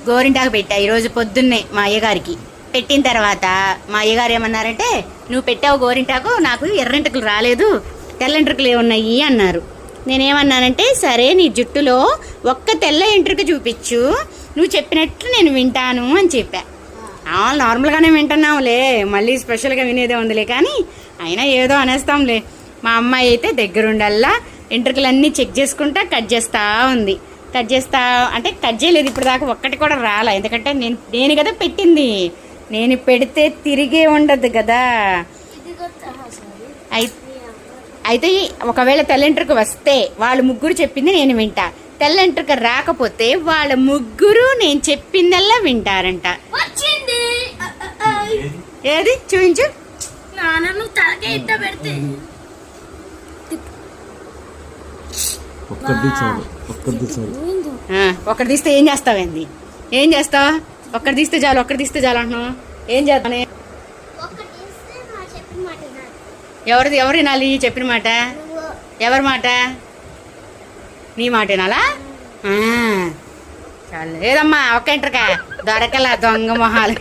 గోరింటాకు పెట్టా ఈరోజు పొద్దున్నే మా అయ్యగారికి. పెట్టిన తర్వాత మా అయ్యగారు ఏమన్నారంటే, నువ్వు పెట్టావు గోరింటాకు, నాకు ఎర్రంటుకలు రాలేదు, తెల్లంట్రుకలు ఉన్నాయి అన్నారు. నేనేమన్నానంటే, సరే నీ జుట్టులో ఒక్క తెల్ల ఎంట్రుక చూపించు, నువ్వు చెప్పినట్లు నేను వింటాను అని చెప్పా. నార్మల్గానే వింటున్నాంలే, మళ్ళీ స్పెషల్గా వినేదే ఉందిలే, కానీ అయినా ఏదో అనేస్తాంలే. మా అమ్మాయి అయితే దగ్గరుండల్లా ఎంట్రుకలన్నీ చెక్ చేసుకుంటా కట్ చేస్తూ ఉంది. కట్ చేయలేదు ఇప్పుడు దాకా, ఒక్కటి కూడా రాలా. ఎందుకంటే నేను కదా పెట్టింది, నేను పెడితే తిరిగే ఉండదు కదా. అయితే ఒకవేళ తెల్లంట్రుక వస్తే వాళ్ళు ముగ్గురు చెప్పింది నేను వింటా, తెల్లంట్రుక రాకపోతే వాళ్ళ ముగ్గురు నేను చెప్పిందల్లా వింటారంట. ఏది చూపించు. ఒక్కటి తీస్తే ఏం చేస్తావేంది? ఏం చేస్తావు? ఒక్కటి తీస్తే చాలు అంటున్నావు. ఏం చేస్తాను? ఎవరు వినాలి చెప్పిన మాట? ఎవరి మాట? నీ మాట వినాలా? చాలు. ఏదమ్మా ఒక్క ఎంట్రక దొరకలా, దొంగ మొహాలు.